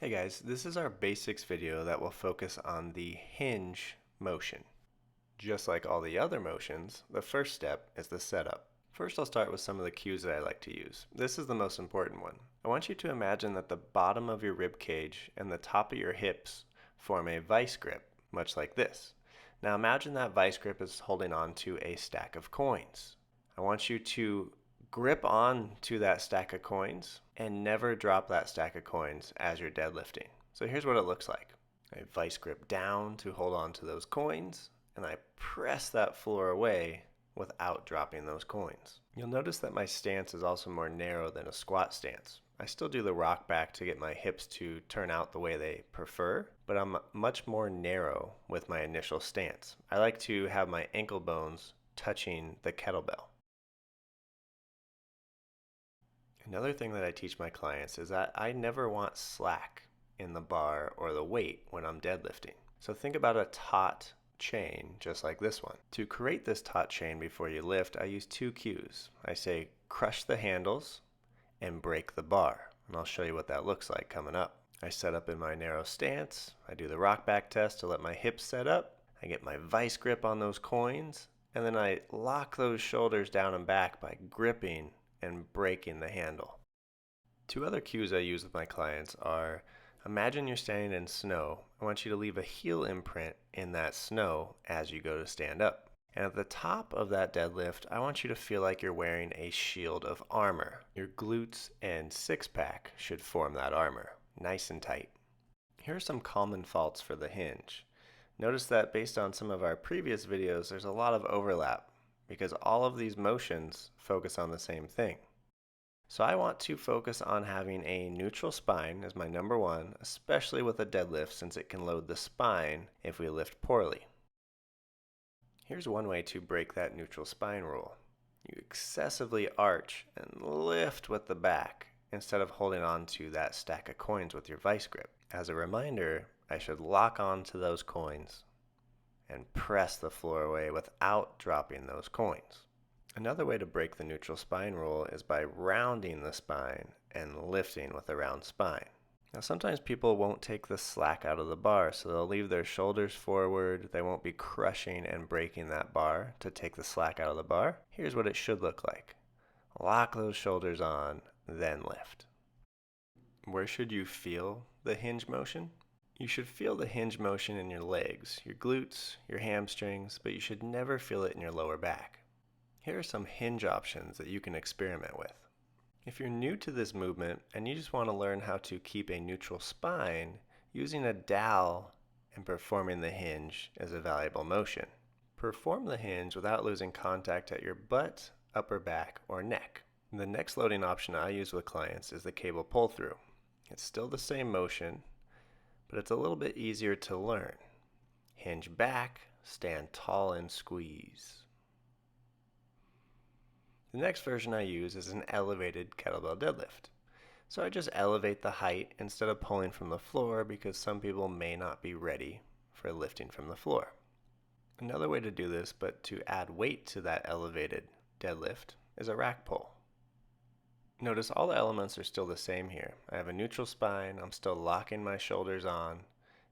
Hey guys, this is our basics video that will focus on the hinge motion. Just like all the other motions, the first step is the setup. First I'll start with some of the cues that I like to use. This is the most important one. I want you to imagine that the bottom of your rib cage and the top of your hips form a vice grip, much like this. Now imagine that vice grip is holding on to a stack of coins. I want you to grip on to that stack of coins and never drop that stack of coins as you're deadlifting. So here's what it looks like. I vice grip down to hold on to those coins, and I press that floor away without dropping those coins. You'll notice that my stance is also more narrow than a squat stance. I still do the rock back to get my hips to turn out the way they prefer, but I'm much more narrow with my initial stance. I like to have my ankle bones touching the kettlebell. Another thing that I teach my clients is that I never want slack in the bar or the weight when I'm deadlifting. So think about a taut chain just like this one. To create this taut chain before you lift, I use two cues. I say crush the handles and break the bar. And I'll show you what that looks like coming up. I set up in my narrow stance. I do the rock back test to let my hips set up. I get my vice grip on those coins. And then I lock those shoulders down and back by gripping and breaking the handle. Two other cues I use with my clients are, imagine you're standing in snow. I want you to leave a heel imprint in that snow as you go to stand up. And at the top of that deadlift, I want you to feel like you're wearing a shield of armor. Your glutes and six pack should form that armor, nice and tight. Here are some common faults for the hinge. Notice that based on some of our previous videos, there's a lot of overlap because all of these motions focus on the same thing. So I want to focus on having a neutral spine as my number one, especially with a deadlift since it can load the spine if we lift poorly. Here's one way to break that neutral spine rule. You excessively arch and lift with the back instead of holding on to that stack of coins with your vice grip. As a reminder, I should lock on to those coins and press the floor away without dropping those coins. Another way to break the neutral spine rule is by rounding the spine and lifting with a round spine. Now sometimes people won't take the slack out of the bar, so they'll leave their shoulders forward. They won't be crushing and breaking that bar to take the slack out of the bar. Here's what it should look like. Lock those shoulders on, then lift. Where should you feel the hinge motion? You should feel the hinge motion in your legs, your glutes, your hamstrings, but you should never feel it in your lower back. Here are some hinge options that you can experiment with. If you're new to this movement and you just want to learn how to keep a neutral spine, using a dowel and performing the hinge is a valuable motion. Perform the hinge without losing contact at your butt, upper back, or neck. The next loading option I use with clients is the cable pull-through. It's still the same motion, but it's a little bit easier to learn. Hinge back, stand tall and squeeze. The next version I use is an elevated kettlebell deadlift. So I just elevate the height instead of pulling from the floor because some people may not be ready for lifting from the floor. Another way to do this, but to add weight to that elevated deadlift, is a rack pull. Notice all the elements are still the same here. I have a neutral spine, I'm still locking my shoulders on,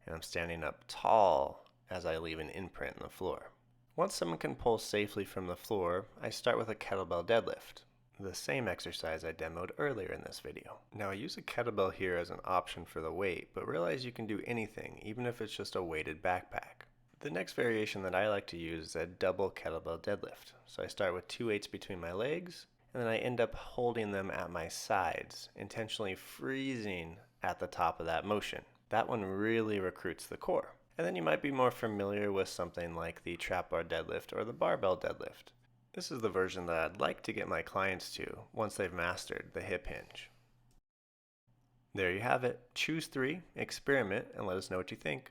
and I'm standing up tall as I leave an imprint in the floor. Once someone can pull safely from the floor, I start with a kettlebell deadlift, the same exercise I demoed earlier in this video. Now I use a kettlebell here as an option for the weight, but realize you can do anything, even if it's just a weighted backpack. The next variation that I like to use is a double kettlebell deadlift. So I start with two weights between my legs, and then I end up holding them at my sides, intentionally freezing at the top of that motion. That one really recruits the core. And then you might be more familiar with something like the trap bar deadlift or the barbell deadlift. This is the version that I'd like to get my clients to once they've mastered the hip hinge. There you have it. Choose three, experiment, and let us know what you think.